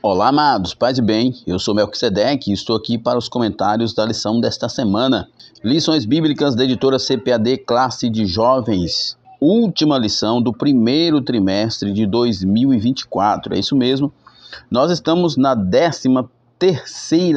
Olá, amados, paz e bem, eu sou Melquisedeque e estou aqui para os comentários da lição desta semana. Lições Bíblicas da editora CPAD Classe de Jovens, última lição do primeiro trimestre de 2024, é isso mesmo. Nós estamos na 13ª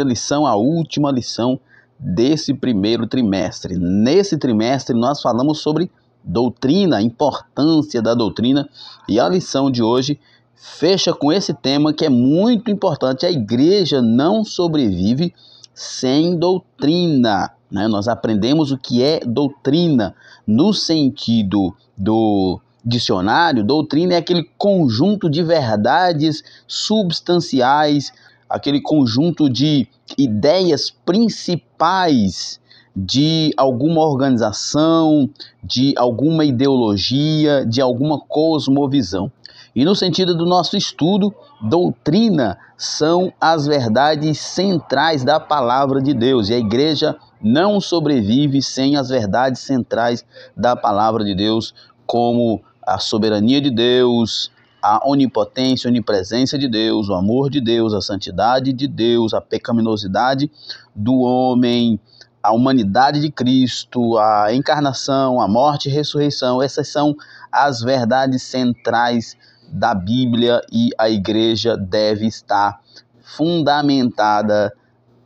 lição, a última lição desse primeiro trimestre. Nesse trimestre nós falamos sobre doutrina, a importância da doutrina, e a lição de hoje fecha com esse tema que é muito importante. A igreja não sobrevive sem doutrina, né? Nós aprendemos o que é doutrina no sentido do dicionário. Doutrina é aquele conjunto de verdades substanciais, aquele conjunto de ideias principais de alguma organização, de alguma ideologia, de alguma cosmovisão. E no sentido do nosso estudo, doutrina são as verdades centrais da palavra de Deus. E a igreja não sobrevive sem as verdades centrais da palavra de Deus, como a soberania de Deus, a onipotência, a onipresença de Deus, o amor de Deus, a santidade de Deus, a pecaminosidade do homem, a humanidade de Cristo, a encarnação, a morte e ressurreição. Essas são as verdades centrais da Bíblia e a igreja deve estar fundamentada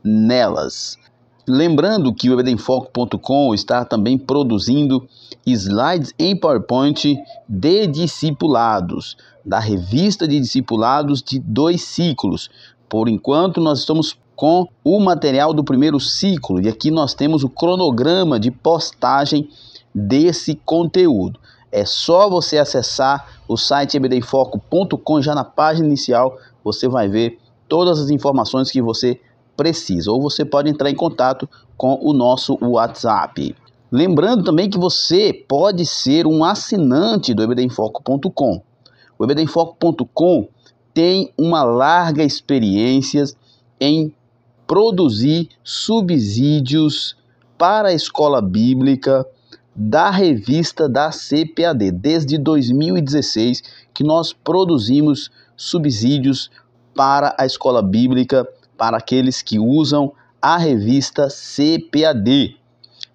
nelas. Lembrando que o ebdenfoco.com está também produzindo slides em PowerPoint de discipulados, da revista de discipulados de 2 ciclos. Por enquanto nós estamos com o material do primeiro ciclo e aqui nós temos o cronograma de postagem desse conteúdo. É só você acessar o site ebdenfoco.com, já na página inicial você vai ver todas as informações que você precisa, ou você pode entrar em contato com o nosso WhatsApp. Lembrando também que você pode ser um assinante do ebdenfoco.com. O ebdenfoco.com tem uma larga experiência em produzir subsídios para a escola bíblica da revista da CPAD. Desde 2016 que nós produzimos subsídios para a escola bíblica, para aqueles que usam a revista CPAD.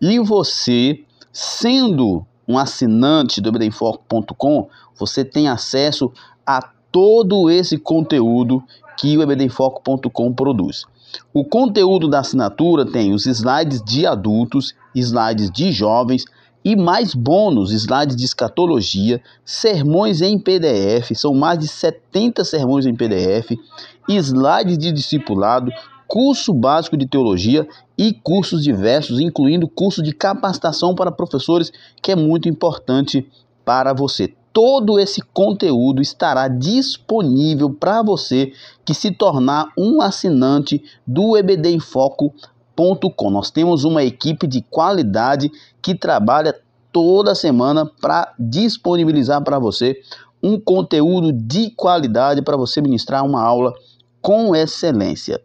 E você, sendo um assinante do ebdenfoco.com, você tem acesso a todo esse conteúdo que o ebdenfoco.com produz. O conteúdo da assinatura tem os slides de adultos, slides de jovens e mais bônus, slides de escatologia, sermões em PDF, são mais de 70 sermões em PDF, slides de discipulado, curso básico de teologia e cursos diversos, incluindo curso de capacitação para professores, que é muito importante para você. Todo esse conteúdo estará disponível para você que se tornar um assinante do ebdenfoco.com. Nós temos uma equipe de qualidade que trabalha toda semana para disponibilizar para você um conteúdo de qualidade para você ministrar uma aula com excelência.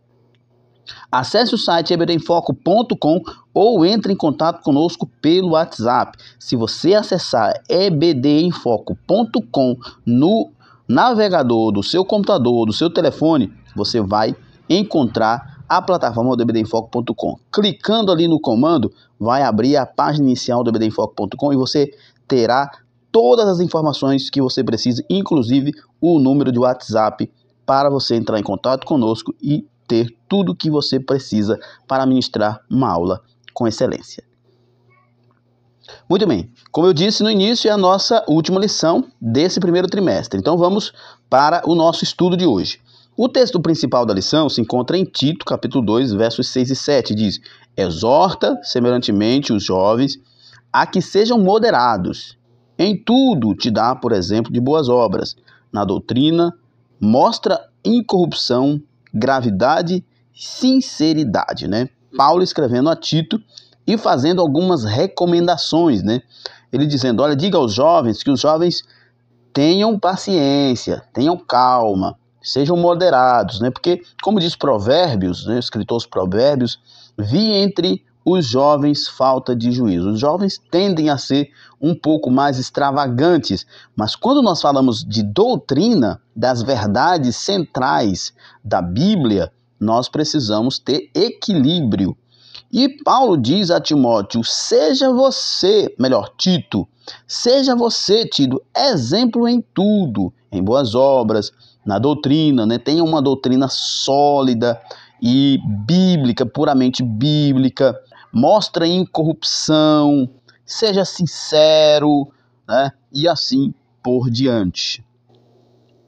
Acesse o site ebdenfoco.com ou entre em contato conosco pelo WhatsApp. Se você acessar ebdenfoco.com no navegador do seu computador, do seu telefone, você vai encontrar a plataforma do ebdenfoco.com. Clicando ali no comando, vai abrir a página inicial do ebdenfoco.com e você terá todas as informações que você precisa, inclusive o número de WhatsApp para você entrar em contato conosco e ter tudo o que você precisa para ministrar uma aula com excelência. Muito bem, como eu disse no início, é a nossa última lição desse primeiro trimestre. Então vamos para o nosso estudo de hoje. O texto principal da lição se encontra em Tito, capítulo 2, versos 6 e 7. Diz: exorta semelhantemente os jovens a que sejam moderados. Em tudo te dá, por exemplo, de boas obras. Na doutrina, mostra incorrupção, gravidade, sinceridade, né? Paulo escrevendo a Tito e fazendo algumas recomendações, né? Ele dizendo, olha, diga aos jovens que os jovens tenham paciência, tenham calma, sejam moderados, né? Porque, como diz Provérbios, né? O escritor dos Provérbios, vi entre os jovens falta de juízo. Os jovens tendem a ser um pouco mais extravagantes, mas quando nós falamos de doutrina, das verdades centrais da Bíblia, nós precisamos ter equilíbrio. E Paulo diz a Timóteo, Tito, seja você, Tito, exemplo em tudo, em boas obras, na doutrina, né? Tenha uma doutrina sólida e bíblica, puramente bíblica, mostra incorrupção, seja sincero, né? E assim por diante.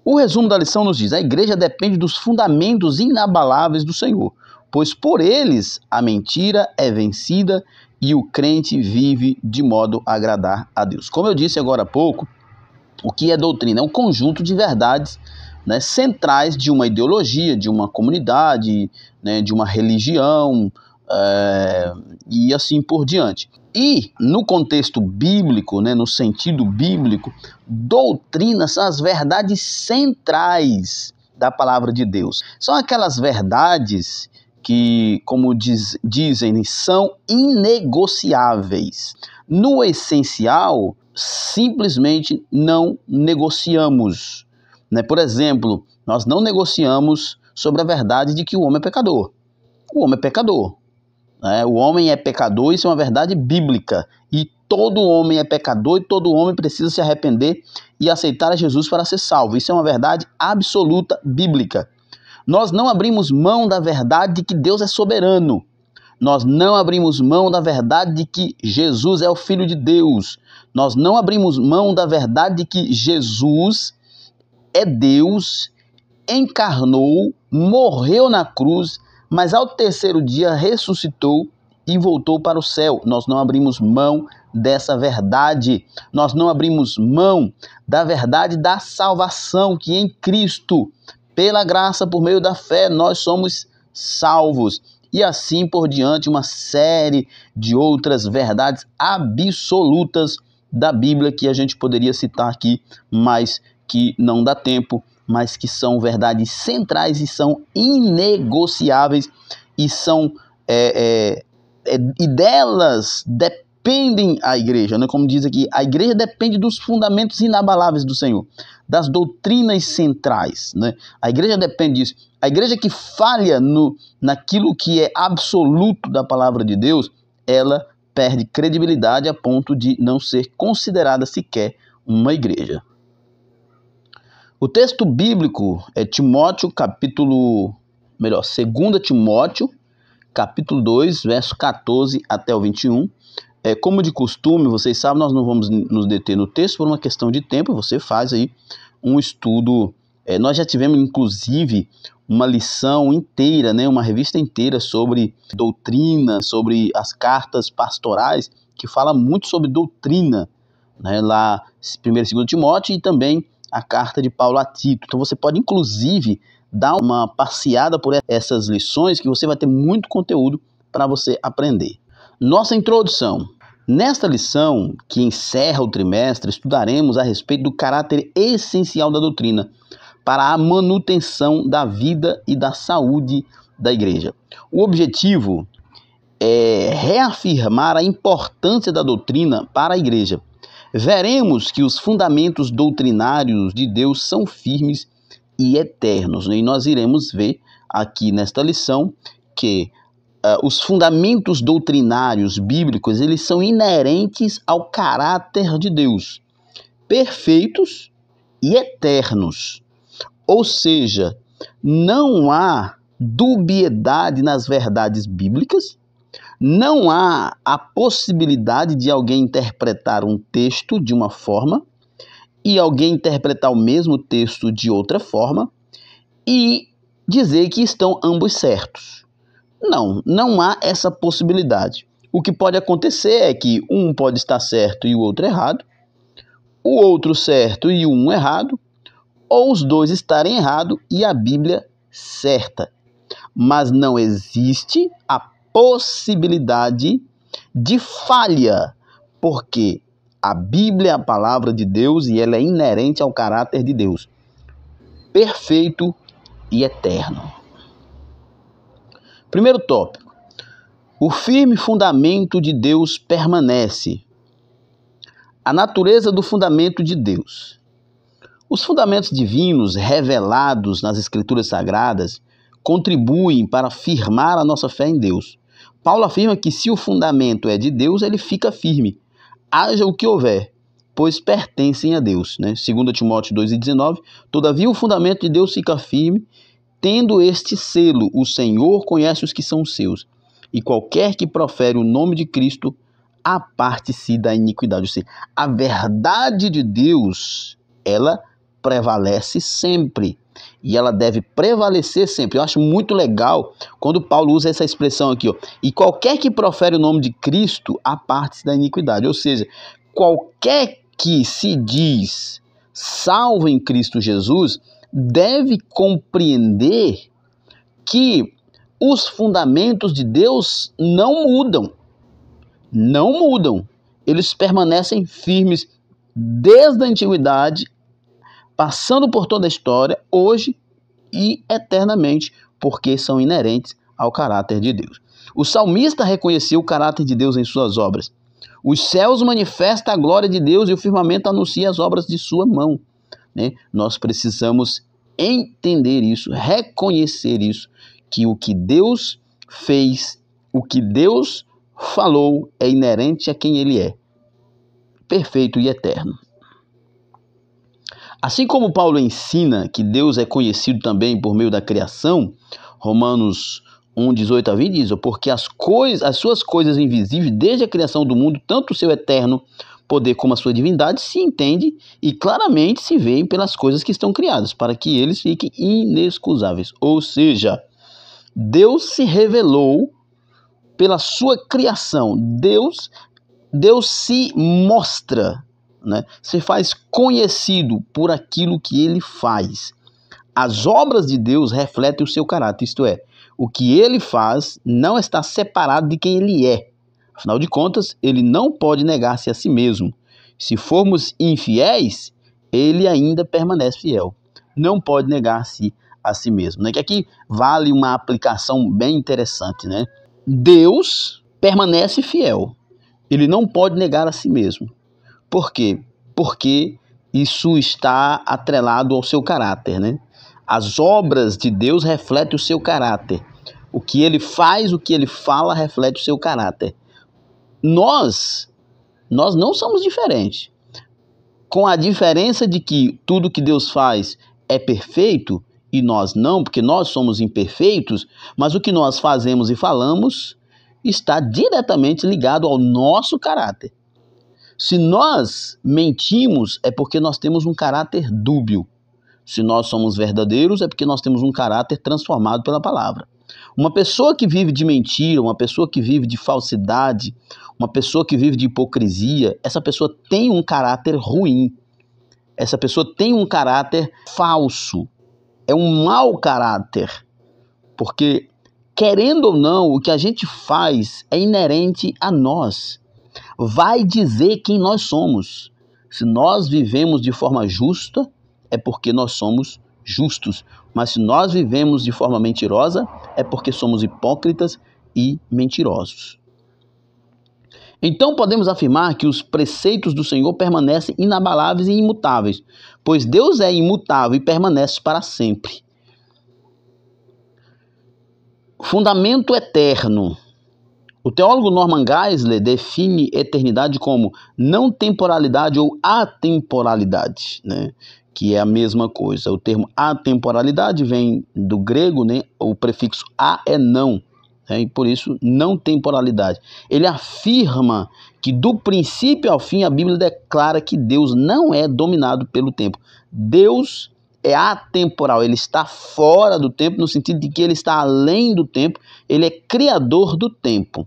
O resumo da lição nos diz, a igreja depende dos fundamentos inabaláveis do Senhor, pois por eles a mentira é vencida e o crente vive de modo a agradar a Deus. Como eu disse agora há pouco, o que é doutrina? É um conjunto de verdades, né, centrais de uma ideologia, de uma comunidade, né, de uma religião, e assim por diante. E no contexto bíblico, né, no sentido bíblico, doutrinas são as verdades centrais da palavra de Deus. São aquelas verdades que, como dizem, são inegociáveis. No essencial, simplesmente não negociamos. Né? Por exemplo, nós não negociamos sobre a verdade de que o homem é pecador. O homem é pecador. Né? O homem é pecador, isso é uma verdade bíblica. E todo homem é pecador e todo homem precisa se arrepender e aceitar a Jesus para ser salvo. Isso é uma verdade absoluta bíblica. Nós não abrimos mão da verdade de que Deus é soberano. Nós não abrimos mão da verdade de que Jesus é o Filho de Deus. Nós não abrimos mão da verdade de que Jesus é Deus, encarnou, morreu na cruz, mas ao terceiro dia ressuscitou e voltou para o céu. Nós não abrimos mão dessa verdade. Nós não abrimos mão da verdade da salvação, que em Cristo, pela graça, por meio da fé, nós somos salvos. E assim por diante, uma série de outras verdades absolutas da Bíblia que a gente poderia citar aqui, mas que não dá tempo, mas que são verdades centrais e são inegociáveis e são e delas dependem a igreja, né? Como diz aqui, a igreja depende dos fundamentos inabaláveis do Senhor, das doutrinas centrais, né? A igreja depende disso. A igreja que falha naquilo que é absoluto da palavra de Deus, ela perde credibilidade a ponto de não ser considerada sequer uma igreja. O texto bíblico é 2 Timóteo, capítulo 2, verso 14 até o 21. Como de costume, vocês sabem, nós não vamos nos deter no texto por uma questão de tempo, você faz aí um estudo. Nós já tivemos, inclusive, uma lição inteira, né, uma revista inteira sobre doutrina, sobre as cartas pastorais, que fala muito sobre doutrina, né, lá 1 e 2 Timóteo e também a carta de Paulo a Tito. Então você pode, inclusive, dar uma passeada por essas lições que você vai ter muito conteúdo para você aprender. Nossa introdução. Nesta lição, que encerra o trimestre, estudaremos a respeito do caráter essencial da doutrina para a manutenção da vida e da saúde da igreja. O objetivo é reafirmar a importância da doutrina para a igreja. Veremos que os fundamentos doutrinários de Deus são firmes e eternos. E nós iremos ver aqui nesta lição que os fundamentos doutrinários bíblicos, eles são inerentes ao caráter de Deus, perfeitos e eternos. Ou seja, não há dubiedade nas verdades bíblicas, não há a possibilidade de alguém interpretar um texto de uma forma e alguém interpretar o mesmo texto de outra forma e dizer que estão ambos certos. Não há essa possibilidade. O que pode acontecer é que um pode estar certo e o outro errado, o outro certo e um errado, ou os dois estarem errados e a Bíblia certa. Mas não existe a possibilidade de falha, porque a Bíblia é a palavra de Deus e ela é inerente ao caráter de Deus, perfeito e eterno. Primeiro tópico. O firme fundamento de Deus permanece. A natureza do fundamento de Deus. Os fundamentos divinos revelados nas Escrituras Sagradas contribuem para firmar a nossa fé em Deus. Paulo afirma que se o fundamento é de Deus, ele fica firme, haja o que houver, pois pertencem a Deus. 2 Timóteo 2,19, todavia o fundamento de Deus fica firme, tendo este selo, o Senhor conhece os que são seus, e qualquer que profere o nome de Cristo, aparte-se da iniquidade. Ou seja, a verdade de Deus, ela prevalece sempre. E ela deve prevalecer sempre. Eu acho muito legal quando Paulo usa essa expressão aqui, ó. E qualquer que profere o nome de Cristo, aparte-se da iniquidade. Ou seja, qualquer que se diz salvo em Cristo Jesus, deve compreender que os fundamentos de Deus não mudam. Não mudam. Eles permanecem firmes desde a antiguidade, passando por toda a história, hoje e eternamente, porque são inerentes ao caráter de Deus. O salmista reconheceu o caráter de Deus em suas obras. Os céus manifestam a glória de Deus e o firmamento anuncia as obras de sua mão. Nós precisamos entender isso, reconhecer isso, que o que Deus fez, o que Deus falou é inerente a quem Ele é, perfeito e eterno. Assim como Paulo ensina que Deus é conhecido também por meio da criação, Romanos 1, 18 a 20 diz, porque as suas coisas invisíveis, desde a criação do mundo, tanto o seu eterno poder como a sua divindade, se entende e claramente se veem pelas coisas que estão criadas, para que eles fiquem inexcusáveis. Ou seja, Deus se revelou pela sua criação. Deus se mostra, se faz conhecido por aquilo que Ele faz. As obras de Deus refletem o seu caráter, isto é, o que Ele faz não está separado de quem Ele é. Afinal de contas, Ele não pode negar-se a si mesmo. Se formos infiéis, Ele ainda permanece fiel. Não pode negar-se a si mesmo. Que aqui vale uma aplicação bem interessante. Deus permanece fiel. Ele não pode negar a si mesmo. Por quê? Porque isso está atrelado ao seu caráter. As obras de Deus refletem o seu caráter. O que Ele faz, o que Ele fala, reflete o seu caráter. Nós não somos diferentes. Com a diferença de que tudo que Deus faz é perfeito e nós não, porque nós somos imperfeitos, mas o que nós fazemos e falamos está diretamente ligado ao nosso caráter. Se nós mentimos, é porque nós temos um caráter dúbio. Se nós somos verdadeiros, é porque nós temos um caráter transformado pela palavra. Uma pessoa que vive de mentira, uma pessoa que vive de falsidade, uma pessoa que vive de hipocrisia, essa pessoa tem um caráter ruim. Essa pessoa tem um caráter falso. É um mau caráter. Porque, querendo ou não, o que a gente faz é inerente a nós. Vai dizer quem nós somos. Se nós vivemos de forma justa, é porque nós somos justos. Mas se nós vivemos de forma mentirosa, é porque somos hipócritas e mentirosos. Então podemos afirmar que os preceitos do Senhor permanecem inabaláveis e imutáveis, pois Deus é imutável e permanece para sempre. Fundamento eterno. O teólogo Norman Geisler define eternidade como não temporalidade ou atemporalidade, que é a mesma coisa. O termo atemporalidade vem do grego, o prefixo a é não, e por isso não temporalidade. Ele afirma que do princípio ao fim a Bíblia declara que Deus não é dominado pelo tempo. Deus é atemporal, ele está fora do tempo, no sentido de que ele está além do tempo, ele é criador do tempo.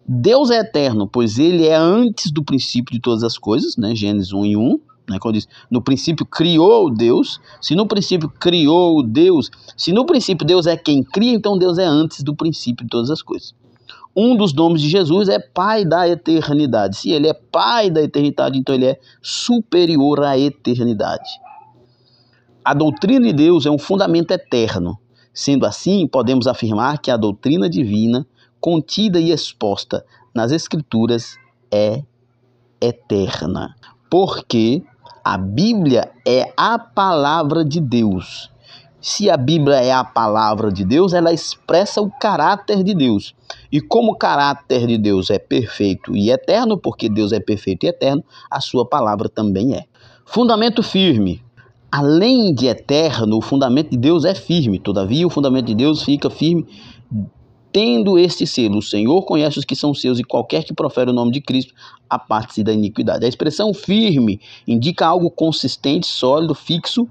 Deus é eterno, pois ele é antes do princípio de todas as coisas, Gênesis 1:1, quando diz, no princípio criou Deus. Se no princípio criou Deus, se no princípio Deus é quem cria, então Deus é antes do princípio de todas as coisas. Um dos nomes de Jesus é Pai da eternidade. Se ele é Pai da eternidade, então ele é superior à eternidade. A doutrina de Deus é um fundamento eterno. Sendo assim, podemos afirmar que a doutrina divina contida e exposta nas Escrituras é eterna. Porque a Bíblia é a palavra de Deus. Se a Bíblia é a palavra de Deus, ela expressa o caráter de Deus. E como o caráter de Deus é perfeito e eterno, porque Deus é perfeito e eterno, a sua palavra também é. Fundamento firme. Além de eterno, o fundamento de Deus é firme. Todavia, o fundamento de Deus fica firme tendo este selo: o Senhor conhece os que são seus, e qualquer que profere o nome de Cristo aparte-se da iniquidade. A expressão firme indica algo consistente, sólido, fixo,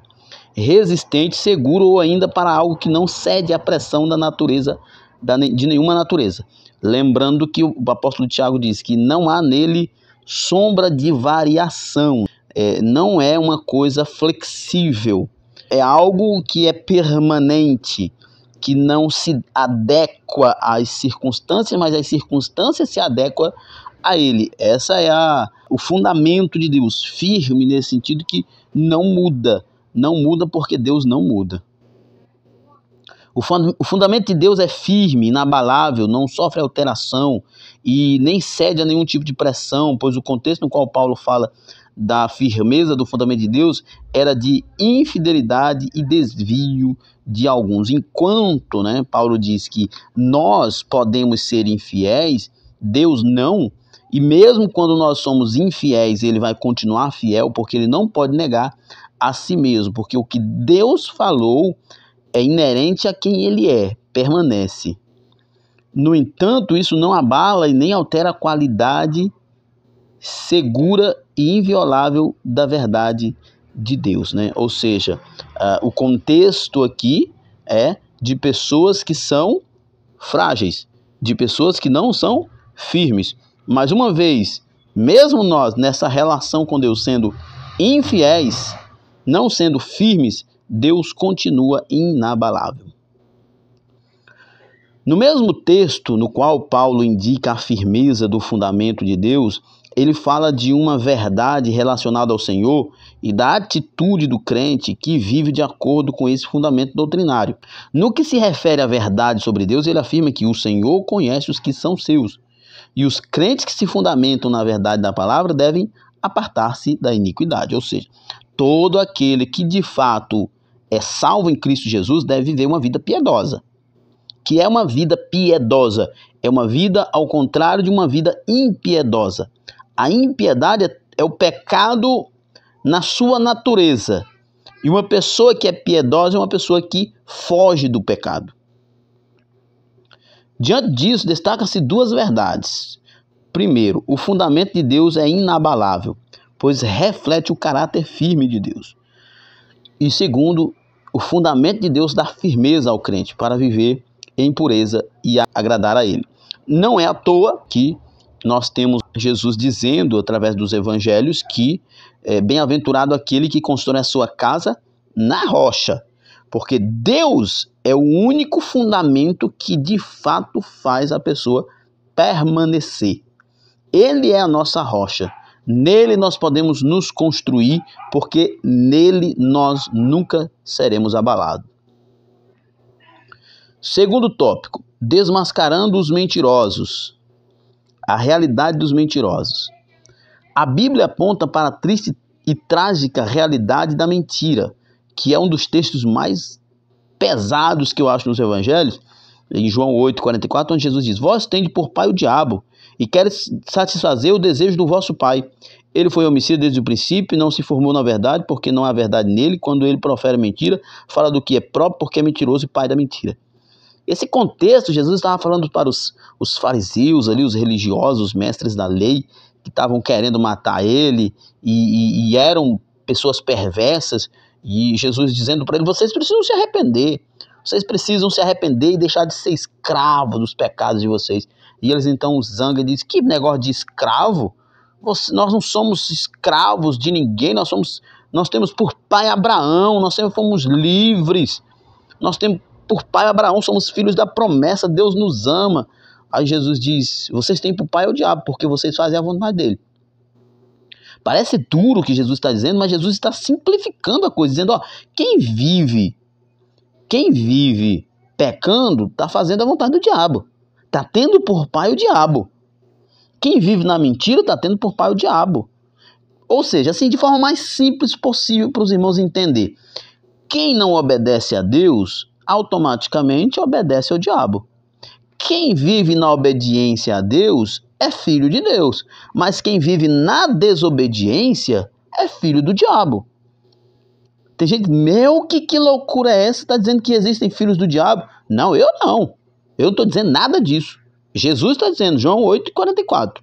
resistente, seguro, ou ainda para algo que não cede à pressão da natureza, de nenhuma natureza. Lembrando que o apóstolo Tiago diz que não há nele sombra de variação. Não é uma coisa flexível. É algo que é permanente, que não se adequa às circunstâncias, mas as circunstâncias se adequam a ele. Essa é o fundamento de Deus, firme nesse sentido que não muda. Não muda porque Deus não muda. O fundamento de Deus é firme, inabalável, não sofre alteração e nem cede a nenhum tipo de pressão, pois o contexto no qual Paulo fala da firmeza do fundamento de Deus era de infidelidade e desvio de alguns. Enquanto, Paulo diz que nós podemos ser infiéis, Deus não, e mesmo quando nós somos infiéis, ele vai continuar fiel, porque ele não pode negar a si mesmo, porque o que Deus falou é inerente a quem ele é, permanece. No entanto, isso não abala e nem altera a qualidade segura e inviolável da verdade de Deus, Ou seja, o contexto aqui é de pessoas que são frágeis, de pessoas que não são firmes. Mas uma vez, mesmo nós nessa relação com Deus sendo infiéis, não sendo firmes, Deus continua inabalável. No mesmo texto no qual Paulo indica a firmeza do fundamento de Deus, ele fala de uma verdade relacionada ao Senhor e da atitude do crente que vive de acordo com esse fundamento doutrinário. No que se refere à verdade sobre Deus, ele afirma que o Senhor conhece os que são seus, e os crentes que se fundamentam na verdade da palavra devem apartar-se da iniquidade. Ou seja, todo aquele que de fato é salvo em Cristo Jesus deve viver uma vida piedosa. Que é uma vida piedosa? É uma vida ao contrário de uma vida impiedosa. A impiedade é o pecado na sua natureza. E uma pessoa que é piedosa é uma pessoa que foge do pecado. Diante disso, destaca-se duas verdades. Primeiro, o fundamento de Deus é inabalável, pois reflete o caráter firme de Deus. E segundo, o fundamento de Deus dá firmeza ao crente para viver em pureza e agradar a Ele. Não é à toa que nós temos Jesus dizendo, através dos evangelhos, que é bem-aventurado aquele que constrói a sua casa na rocha, porque Deus é o único fundamento que de fato faz a pessoa permanecer. Ele é a nossa rocha. Nele nós podemos nos construir, porque nele nós nunca seremos abalados. Segundo tópico, desmascarando os mentirosos. A realidade dos mentirosos. A Bíblia aponta para a triste e trágica realidade da mentira, que é um dos textos mais pesados que eu acho nos evangelhos, em João 8,44, onde Jesus diz: vós tendes por pai o diabo, e queres satisfazer o desejo do vosso pai. Ele foi homicida desde o princípio e não se formou na verdade, porque não há verdade nele. Quando ele profere mentira, fala do que é próprio, porque é mentiroso e pai da mentira. Esse contexto, Jesus estava falando para os fariseus, ali, os religiosos, os mestres da lei, que estavam querendo matar ele e eram pessoas perversas. E Jesus dizendo para ele: vocês precisam se arrepender. Vocês precisam se arrepender e deixar de ser escravo dos pecados de vocês. E eles então zangam e dizem: que negócio de escravo? Nós não somos escravos de ninguém, nós temos por pai Abraão, nós sempre fomos livres. Nós temos por pai Abraão, somos filhos da promessa, Deus nos ama. Aí Jesus diz: vocês têm por pai o diabo, porque vocês fazem a vontade dele. Parece duro o que Jesus está dizendo, mas Jesus está simplificando a coisa, dizendo: quem vive pecando está fazendo a vontade do diabo, está tendo por pai o diabo. Quem vive na mentira está tendo por pai o diabo. Ou seja, assim, de forma mais simples possível para os irmãos entender. Quem não obedece a Deus, automaticamente obedece ao diabo. Quem vive na obediência a Deus é filho de Deus. Mas quem vive na desobediência é filho do diabo. Tem gente, que loucura é essa? Está dizendo que existem filhos do diabo? Não, eu não. Eu não estou dizendo nada disso. Jesus está dizendo, João 8,44.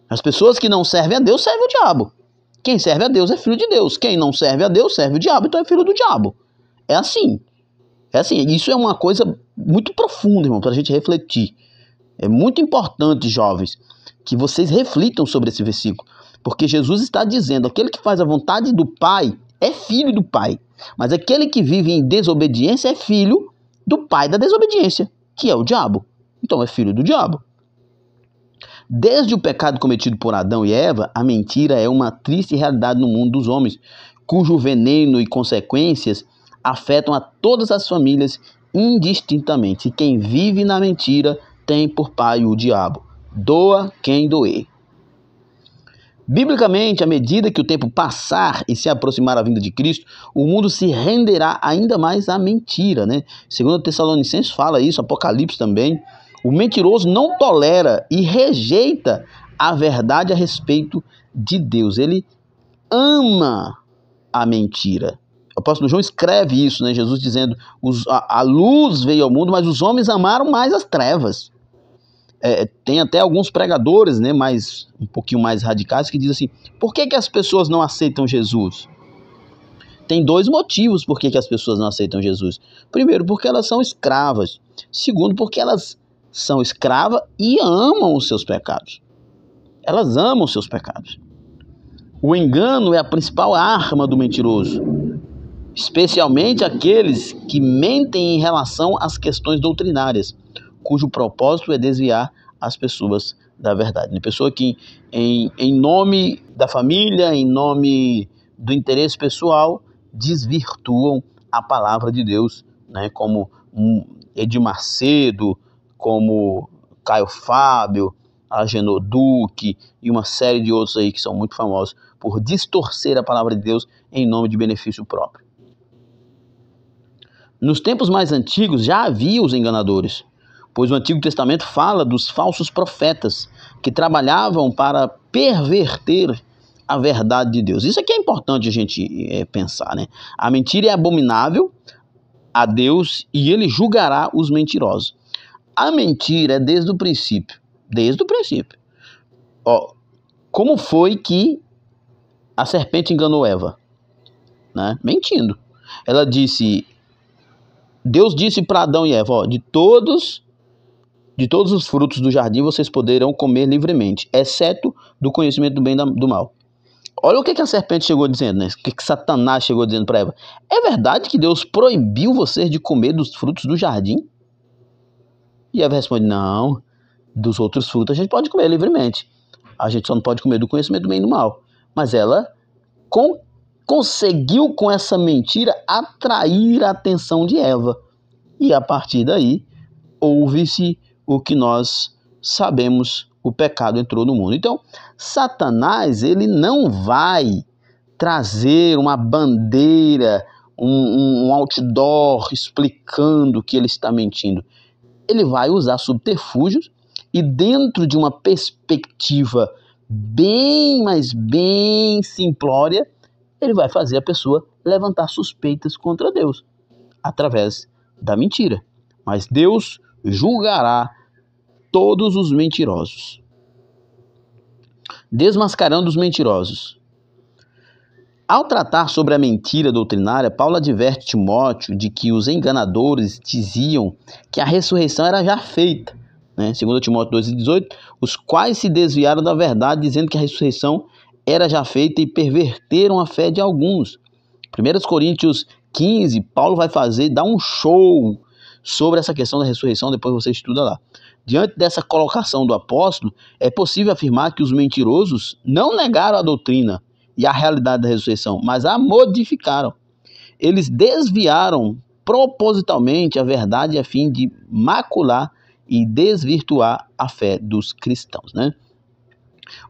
As pessoas que não servem a Deus servem o diabo. Quem serve a Deus é filho de Deus. Quem não serve a Deus serve o diabo, então é filho do diabo. É assim. É assim. Isso é uma coisa muito profunda, irmão, para a gente refletir. É muito importante, jovens, que vocês reflitam sobre esse versículo. Porque Jesus está dizendo, aquele que faz a vontade do Pai é filho do Pai. Mas aquele que vive em desobediência é filho do pai da desobediência, que é o diabo. Então é filho do diabo. Desde o pecado cometido por Adão e Eva, a mentira é uma triste realidade no mundo dos homens, cujo veneno e consequências afetam a todas as famílias indistintamente. E quem vive na mentira tem por pai o diabo. Doa quem doer. Biblicamente, à medida que o tempo passar e se aproximar a vinda de Cristo, o mundo se renderá ainda mais à mentira, né? Segundo Tessalonicenses fala isso, Apocalipse também. O mentiroso não tolera e rejeita a verdade a respeito de Deus. Ele ama a mentira. O apóstolo João escreve isso, né? Jesus dizendo, a luz veio ao mundo, mas os homens amaram mais as trevas. Tem até alguns pregadores, né, um pouquinho mais radicais, que dizem assim, por que as pessoas não aceitam Jesus? Tem dois motivos por que as pessoas não aceitam Jesus. Primeiro, porque elas são escravas. Segundo, porque elas são escravas e amam os seus pecados. Elas amam os seus pecados. O engano é a principal arma do mentiroso, especialmente aqueles que mentem em relação às questões doutrinárias, cujo propósito é desviar as pessoas da verdade. Pessoa que, em nome da família, em nome do interesse pessoal, desvirtuam a palavra de Deus, né? Como Edir Macedo, como Caio Fábio, Agenor Duque e uma série de outros aí que são muito famosos por distorcer a palavra de Deus em nome de benefício próprio. Nos tempos mais antigos já havia os enganadores, pois o Antigo Testamento fala dos falsos profetas que trabalhavam para perverter a verdade de Deus. Isso aqui é importante a gente pensar, né? A mentira é abominável a Deus e ele julgará os mentirosos. A mentira é desde o princípio. Desde o princípio. Como foi que a serpente enganou Eva? Né? Mentindo. Ela disse... Deus disse para Adão e Eva, de todos os frutos do jardim vocês poderão comer livremente, exceto do conhecimento do bem e do mal. Olha o que a serpente chegou dizendo, né? O que Satanás chegou dizendo para Eva. É verdade que Deus proibiu vocês de comer dos frutos do jardim? E Eva responde, não, dos outros frutos a gente pode comer livremente. A gente só não pode comer do conhecimento do bem e do mal. Mas ela conseguiu com essa mentira atrair a atenção de Eva. E a partir daí, houve-se o que nós sabemos, o pecado entrou no mundo. Então, Satanás, ele não vai trazer uma bandeira, um outdoor explicando que ele está mentindo. Ele vai usar subterfúgios e dentro de uma perspectiva bem, mas bem simplória, ele vai fazer a pessoa levantar suspeitas contra Deus, através da mentira. Mas Deus julgará todos os mentirosos. Desmascarando os mentirosos. Ao tratar sobre a mentira doutrinária, Paulo adverte Timóteo de que os enganadores diziam que a ressurreição era já feita, né? 2 Timóteo 2,18, os quais se desviaram da verdade, dizendo que a ressurreição era já feita e perverteram a fé de alguns. 1 Coríntios 15, Paulo vai dar um show sobre essa questão da ressurreição, depois você estuda lá. Diante dessa colocação do apóstolo, é possível afirmar que os mentirosos não negaram a doutrina e a realidade da ressurreição, mas a modificaram. Eles desviaram propositalmente a verdade a fim de macular e desvirtuar a fé dos cristãos, né?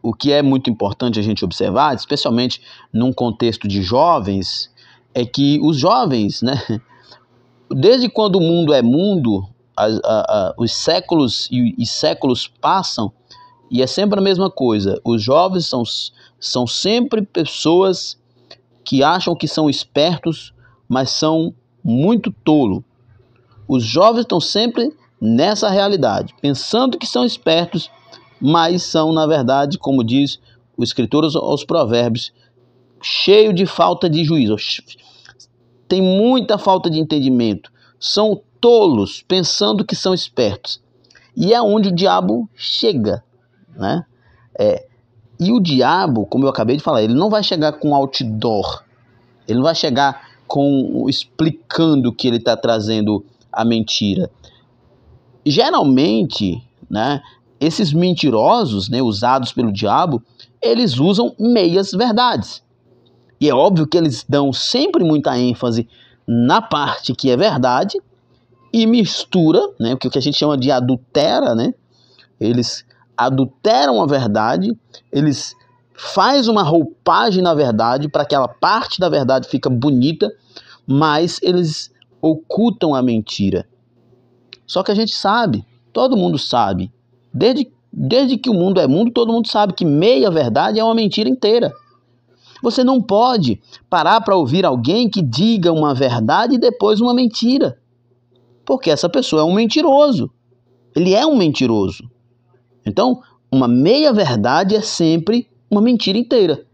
O que é muito importante a gente observar, especialmente num contexto de jovens, é que os jovens, né, desde quando o mundo é mundo, os séculos e séculos passam, e é sempre a mesma coisa. Os jovens são sempre pessoas que acham que são espertos, mas são muito tolos. Os jovens estão sempre nessa realidade, pensando que são espertos, mas são, na verdade, como diz o escritor aos Provérbios, cheio de falta de juízo. Tem muita falta de entendimento. São tolos, pensando que são espertos. E é onde o diabo chega, né? E o diabo, como eu acabei de falar, ele não vai chegar com outdoor. Ele não vai chegar explicando que ele está trazendo a mentira. Geralmente, né, esses mentirosos, né, usados pelo diabo, eles usam meias verdades. E é óbvio que eles dão sempre muita ênfase na parte que é verdade e mistura, né, o que a gente chama de adultera, né? Eles adulteram a verdade, eles fazem uma roupagem na verdade para que aquela parte da verdade fica bonita, mas eles ocultam a mentira. Só que a gente sabe, todo mundo sabe, desde que o mundo é mundo, todo mundo sabe que meia verdade é uma mentira inteira. Você não pode parar para ouvir alguém que diga uma verdade e depois uma mentira, porque essa pessoa é um mentiroso. Ele é um mentiroso. Então, uma meia verdade é sempre uma mentira inteira.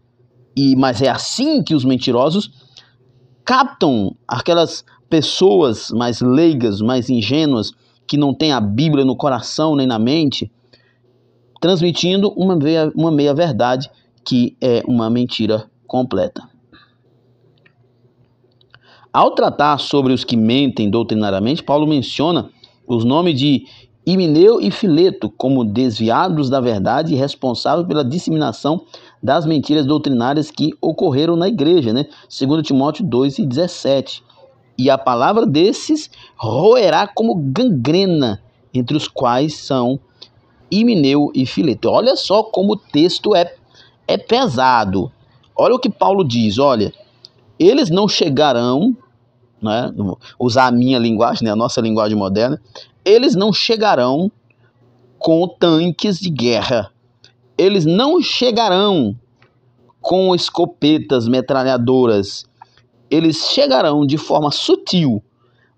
Mas é assim que os mentirosos captam aquelas pessoas mais leigas, mais ingênuas, que não têm a Bíblia no coração nem na mente, transmitindo uma meia verdade que é uma mentira completa. Ao tratar sobre os que mentem doutrinariamente, Paulo menciona os nomes de Himeneu e Fileto como desviados da verdade e responsáveis pela disseminação das mentiras doutrinárias que ocorreram na igreja, né? 2 Timóteo 2:17. E a palavra desses roerá como gangrena, entre os quais são Himeneu e Fileto. Olha só como o texto é pesado. Olha o que Paulo diz, olha, eles não chegarão, né, usar a minha linguagem, né, a nossa linguagem moderna, eles não chegarão com tanques de guerra, eles não chegarão com escopetas metralhadoras, eles chegarão de forma sutil,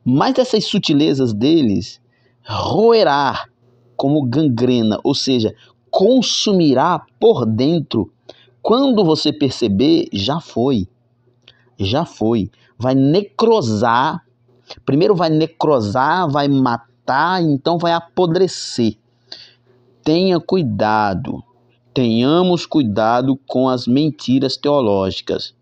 mas essas sutilezas deles roerá como gangrena, ou seja, consumirá por dentro. Quando você perceber, já foi, vai necrosar, primeiro vai necrosar, vai matar, então vai apodrecer. Tenha cuidado, tenhamos cuidado com as mentiras teológicas.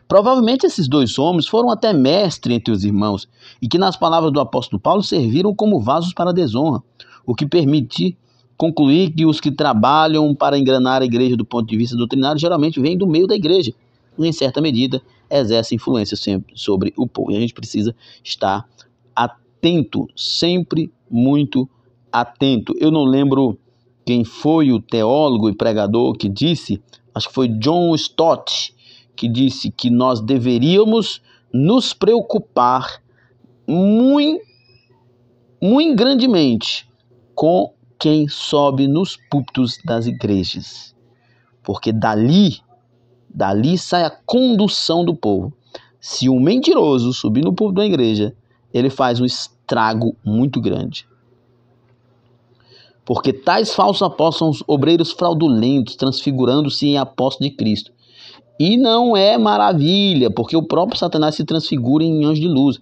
Provavelmente esses dois homens foram até mestres entre os irmãos e que nas palavras do apóstolo Paulo serviram como vasos para a desonra, o que permite concluir que os que trabalham para enganar a igreja do ponto de vista doutrinário geralmente vêm do meio da igreja e, em certa medida, exercem influência sempre sobre o povo. E a gente precisa estar atento, sempre muito atento. Eu não lembro quem foi o teólogo e pregador que disse, acho que foi John Stott, que disse que nós deveríamos nos preocupar muito grandemente com quem sobe nos púlpitos das igrejas, porque dali sai a condução do povo. Se um mentiroso subir no púlpito da igreja, ele faz um estrago muito grande. Porque tais falsos apóstolos são obreiros fraudulentos, transfigurando-se em apóstolos de Cristo. E não é maravilha, porque o próprio Satanás se transfigura em anjo de luz.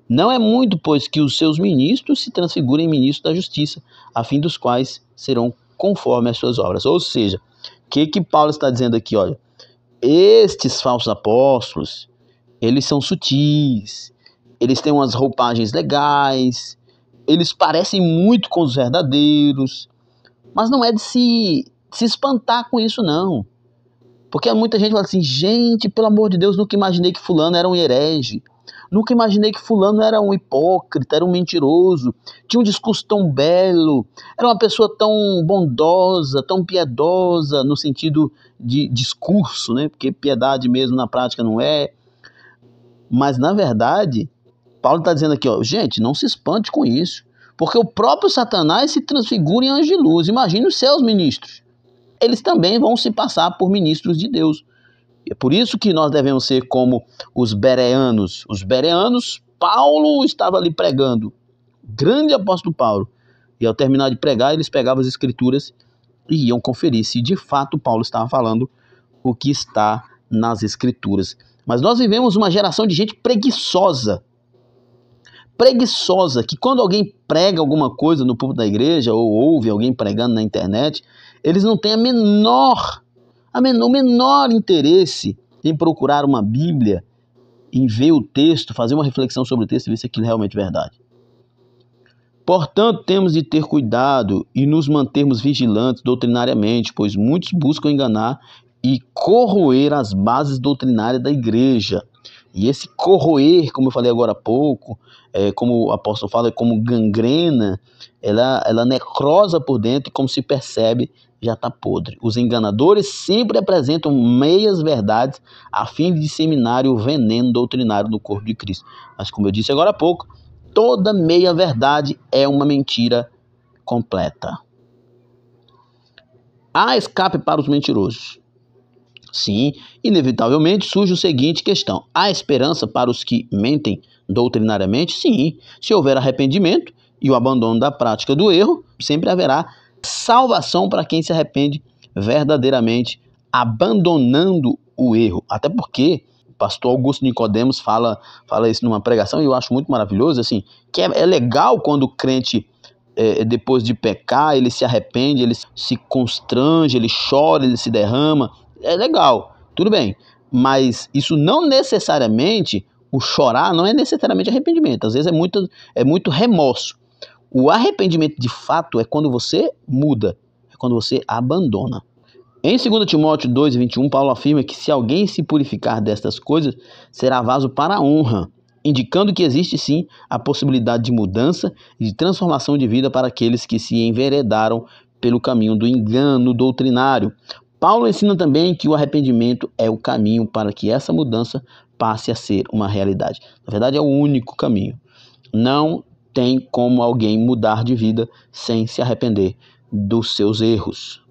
Não é muito, pois, que os seus ministros se transfigurem em ministros da justiça, a fim dos quais serão conforme as suas obras. Ou seja, o que Paulo está dizendo aqui? Olha, estes falsos apóstolos, eles são sutis, eles têm umas roupagens legais, eles parecem muito com os verdadeiros, mas não é de se espantar com isso, não. Porque muita gente fala assim, gente, pelo amor de Deus, nunca imaginei que fulano era um herege. Nunca imaginei que fulano era um hipócrita, era um mentiroso, tinha um discurso tão belo, era uma pessoa tão bondosa, tão piedosa, no sentido de discurso, né? Porque piedade mesmo na prática não é. Mas, na verdade, Paulo está dizendo aqui, ó, gente, não se espante com isso, porque o próprio Satanás se transfigura em anjo de luz. Imagine os seus ministros. Eles também vão se passar por ministros de Deus. É por isso que nós devemos ser como os bereanos. Os bereanos, Paulo estava ali pregando, grande apóstolo Paulo. E ao terminar de pregar, eles pegavam as escrituras e iam conferir se de fato Paulo estava falando o que está nas escrituras. Mas nós vivemos uma geração de gente preguiçosa. Preguiçosa, que quando alguém prega alguma coisa no púlpito da igreja ou ouve alguém pregando na internet, eles não têm o menor interesse em procurar uma Bíblia, em ver o texto, fazer uma reflexão sobre o texto e ver se aquilo é realmente verdade. Portanto, temos de ter cuidado e nos mantermos vigilantes doutrinariamente, pois muitos buscam enganar e corroer as bases doutrinárias da igreja. E esse corroer, como eu falei agora há pouco, como o apóstolo fala, é como gangrena, ela necrosa por dentro e, como se percebe, já está podre. Os enganadores sempre apresentam meias verdades a fim de disseminar o veneno doutrinário do corpo de Cristo. Mas, como eu disse agora há pouco, toda meia verdade é uma mentira completa. Há escape para os mentirosos. Sim, inevitavelmente surge a seguinte questão: há esperança para os que mentem doutrinariamente? Sim, se houver arrependimento e o abandono da prática do erro, sempre haverá salvação para quem se arrepende verdadeiramente, abandonando o erro. Até porque o pastor Augusto Nicodemos fala isso numa pregação, e eu acho muito maravilhoso, assim, que é legal quando o crente, depois de pecar, ele se arrepende, ele se constrange, ele chora, ele se derrama. É legal, tudo bem, mas isso não necessariamente, o chorar não é necessariamente arrependimento, às vezes é muito remorso. O arrependimento de fato é quando você muda, é quando você abandona. Em 2 Timóteo 2,21, Paulo afirma que se alguém se purificar destas coisas, será vaso para a honra, indicando que existe sim a possibilidade de mudança e de transformação de vida para aqueles que se enveredaram pelo caminho do engano doutrinário. Paulo ensina também que o arrependimento é o caminho para que essa mudança passe a ser uma realidade. Na verdade, é o único caminho. Não tem como alguém mudar de vida sem se arrepender dos seus erros.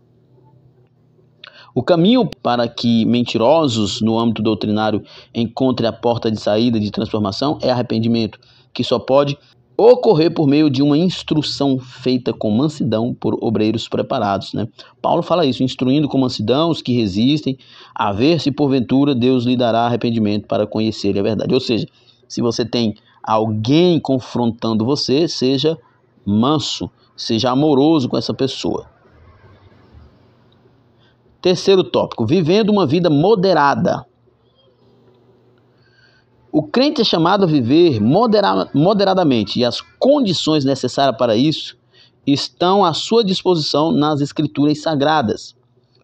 O caminho para que mentirosos no âmbito doutrinário encontrem a porta de saída de transformação é arrependimento, que só pode ocorrer por meio de uma instrução feita com mansidão por obreiros preparados, né? Paulo fala isso, instruindo com mansidão os que resistem, a ver se porventura Deus lhe dará arrependimento para conhecer a verdade. Ou seja, se você tem alguém confrontando você, seja manso, seja amoroso com essa pessoa. Terceiro tópico, vivendo uma vida moderada. O crente é chamado a viver moderadamente e as condições necessárias para isso estão à sua disposição nas escrituras sagradas.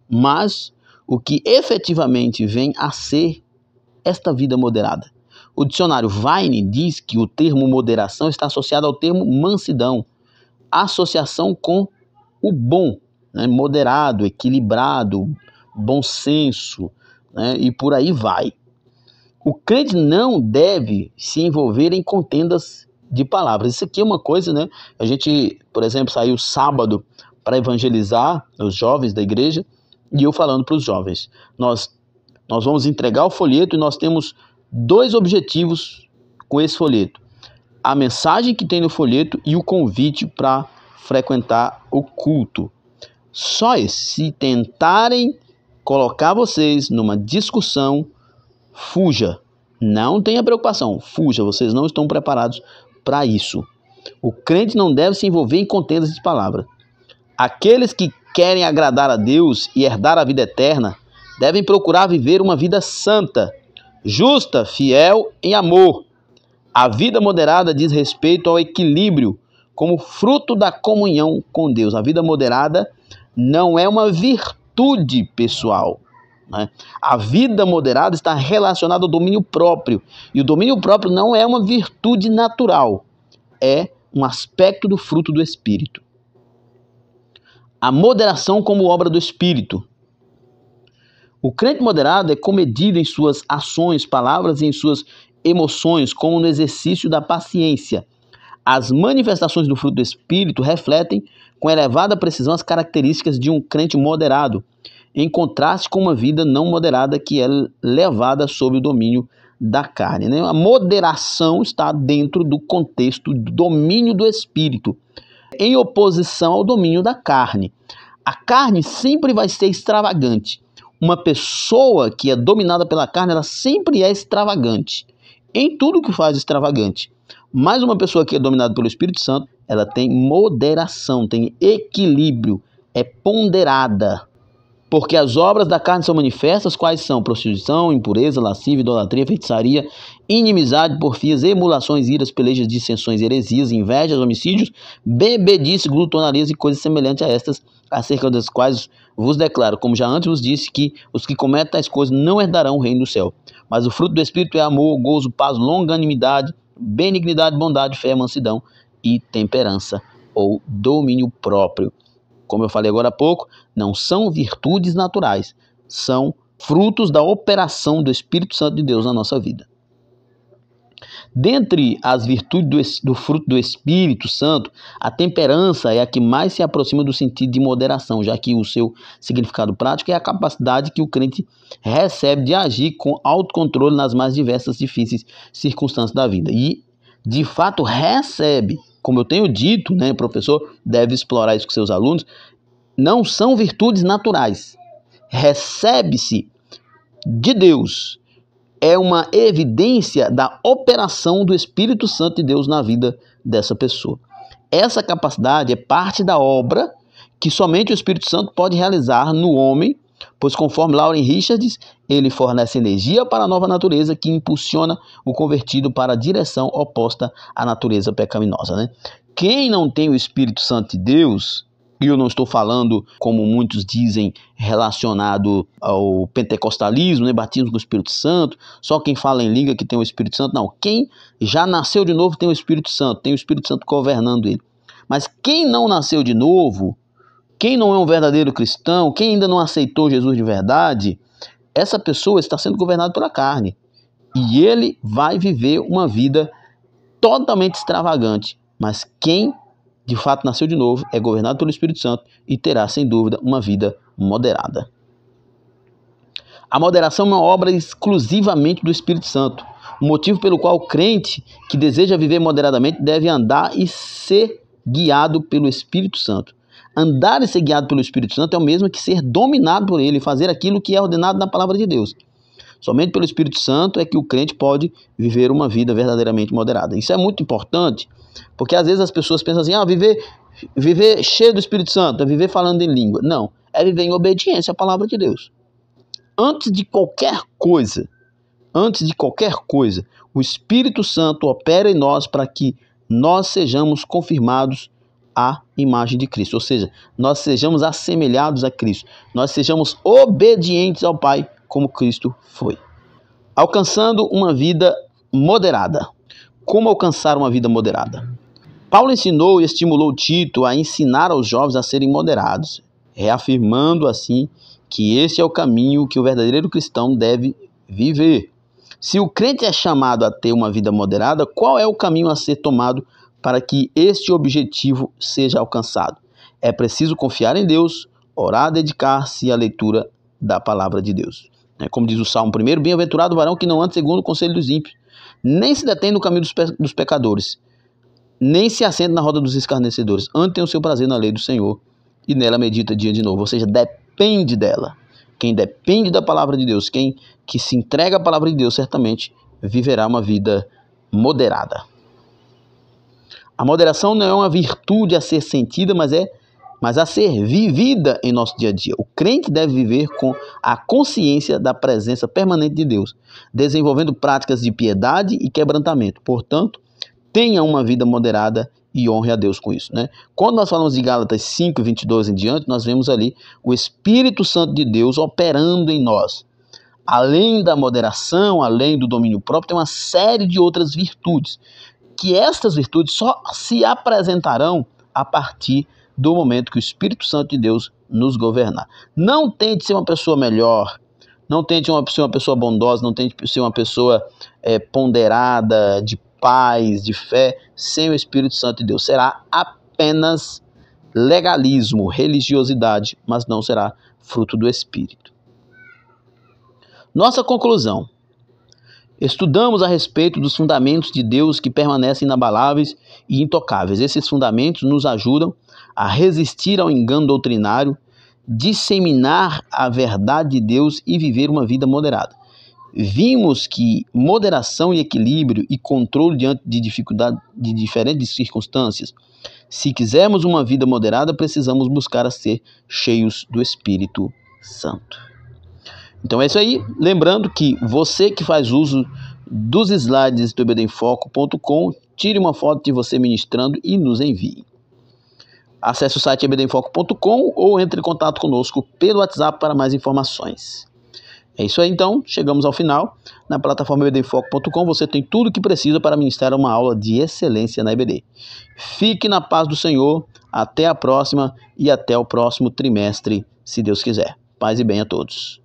Mas o que efetivamente vem a ser esta vida moderada? O dicionário Vine diz que o termo moderação está associado ao termo mansidão, associação com o bom, né? Moderado, equilibrado, bom senso, né? E por aí vai. O crente não deve se envolver em contendas de palavras. Isso aqui é uma coisa, né? A gente, por exemplo, saiu sábado para evangelizar os jovens da igreja e eu falando para os jovens. Nós vamos entregar o folheto e nós temos 2 objetivos com esse folheto. A mensagem que tem no folheto e o convite para frequentar o culto. Só isso. Se tentarem colocar vocês numa discussão, fuja, não tenha preocupação, fuja, vocês não estão preparados para isso. O crente não deve se envolver em contendas de palavra. Aqueles que querem agradar a Deus e herdar a vida eterna devem procurar viver uma vida santa, justa, fiel em amor. A vida moderada diz respeito ao equilíbrio como fruto da comunhão com Deus. A vida moderada não é uma virtude pessoal, né? A vida moderada está relacionada ao domínio próprio. E o domínio próprio não é uma virtude natural, é um aspecto do fruto do Espírito. A moderação como obra do Espírito. O crente moderado é comedido em suas ações, palavras e em suas emoções, como no exercício da paciência. As manifestações do fruto do Espírito refletem com elevada precisão as características de um crente moderado, em contraste com uma vida não moderada que é levada sob o domínio da carne, né? A moderação está dentro do contexto do domínio do Espírito, em oposição ao domínio da carne. A carne sempre vai ser extravagante. Uma pessoa que é dominada pela carne, ela sempre é extravagante em tudo que faz extravagante. Mas uma pessoa que é dominada pelo Espírito Santo, ela tem moderação, tem equilíbrio, é ponderada. Porque as obras da carne são manifestas, quais são? Prostituição, impureza, lascívia, idolatria, feitiçaria, inimizade, porfias, emulações, iras, pelejas, dissensões, heresias, invejas, homicídios, bebedice, glutonarias e coisas semelhantes a estas, acerca das quais vos declaro, como já antes vos disse, que os que cometem tais coisas não herdarão o reino do céu. Mas o fruto do Espírito é amor, gozo, paz, longanimidade, benignidade, bondade, fé, mansidão e temperança ou domínio próprio. Como eu falei agora há pouco, não são virtudes naturais, são frutos da operação do Espírito Santo de Deus na nossa vida. Dentre as virtudes do fruto do Espírito Santo, a temperança é a que mais se aproxima do sentido de moderação, já que o seu significado prático é a capacidade que o crente recebe de agir com autocontrole nas mais diversas difíceis circunstâncias da vida. E, de fato, recebe. Como eu tenho dito, né, o professor deve explorar isso com seus alunos, não são virtudes naturais. Recebe-se de Deus. É uma evidência da operação do Espírito Santo de Deus na vida dessa pessoa. Essa capacidade é parte da obra que somente o Espírito Santo pode realizar no homem, pois conforme Lauren Richards, ele fornece energia para a nova natureza que impulsiona o convertido para a direção oposta à natureza pecaminosa, né? Quem não tem o Espírito Santo de Deus, e eu não estou falando, como muitos dizem, relacionado ao pentecostalismo, né, batismo com o Espírito Santo, só quem fala em língua que tem o Espírito Santo, não. Quem já nasceu de novo tem o Espírito Santo, tem o Espírito Santo governando ele. Mas quem não nasceu de novo, quem não é um verdadeiro cristão, quem ainda não aceitou Jesus de verdade, essa pessoa está sendo governada pela carne. E ele vai viver uma vida totalmente extravagante. Mas quem de fato nasceu de novo é governado pelo Espírito Santo e terá, sem dúvida, uma vida moderada. A moderação é uma obra exclusivamente do Espírito Santo. O motivo pelo qual o crente que deseja viver moderadamente deve andar e ser guiado pelo Espírito Santo. Andar e ser guiado pelo Espírito Santo é o mesmo que ser dominado por ele, fazer aquilo que é ordenado na palavra de Deus. Somente pelo Espírito Santo é que o crente pode viver uma vida verdadeiramente moderada. Isso é muito importante, porque às vezes as pessoas pensam assim, viver cheio do Espírito Santo, é viver falando em língua. Não, é viver em obediência à palavra de Deus. Antes de qualquer coisa, o Espírito Santo opera em nós para que nós sejamos confirmados à imagem de Cristo, ou seja, nós sejamos assemelhados a Cristo, nós sejamos obedientes ao Pai como Cristo foi. Alcançando uma vida moderada. Como alcançar uma vida moderada? Paulo ensinou e estimulou Tito a ensinar aos jovens a serem moderados, reafirmando assim que esse é o caminho que o verdadeiro cristão deve viver. Se o crente é chamado a ter uma vida moderada, qual é o caminho a ser tomado para que este objetivo seja alcançado? É preciso confiar em Deus, orar, dedicar-se à leitura da palavra de Deus. Como diz o Salmo 1, bem-aventurado o varão que não anda segundo o conselho dos ímpios, nem se detém no caminho dos pecadores, nem se assenta na roda dos escarnecedores. Antes tem o seu prazer na lei do Senhor e nela medita dia de novo. Ou seja, depende dela. Quem depende da palavra de Deus, quem que se entrega à palavra de Deus, certamente viverá uma vida moderada. A moderação não é uma virtude a ser sentida, mas a ser vivida em nosso dia a dia. O crente deve viver com a consciência da presença permanente de Deus, desenvolvendo práticas de piedade e quebrantamento. Portanto, tenha uma vida moderada e honre a Deus com isso, né? Quando nós falamos de Gálatas 5, 22 em diante, nós vemos ali o Espírito Santo de Deus operando em nós. Além da moderação, além do domínio próprio, tem uma série de outras virtudes, que estas virtudes só se apresentarão a partir do momento que o Espírito Santo de Deus nos governar. Não tente ser uma pessoa melhor, não tente ser uma pessoa bondosa, não tente ser uma pessoa ponderada, de paz, de fé, sem o Espírito Santo de Deus. Será apenas legalismo, religiosidade, mas não será fruto do Espírito. Nossa conclusão. Estudamos a respeito dos fundamentos de Deus que permanecem inabaláveis e intocáveis. Esses fundamentos nos ajudam a resistir ao engano doutrinário, disseminar a verdade de Deus e viver uma vida moderada. Vimos que moderação e equilíbrio e controle diante de dificuldade de diferentes circunstâncias. Se quisermos uma vida moderada, precisamos buscar a ser cheios do Espírito Santo. Então é isso aí. Lembrando que você que faz uso dos slides do ebdenfoco.com, tire uma foto de você ministrando e nos envie. Acesse o site ebdenfoco.com ou entre em contato conosco pelo WhatsApp para mais informações. É isso aí, então, chegamos ao final. Na plataforma ebdenfoco.com você tem tudo o que precisa para ministrar uma aula de excelência na EBD. Fique na paz do Senhor, até a próxima e até o próximo trimestre, se Deus quiser. Paz e bem a todos.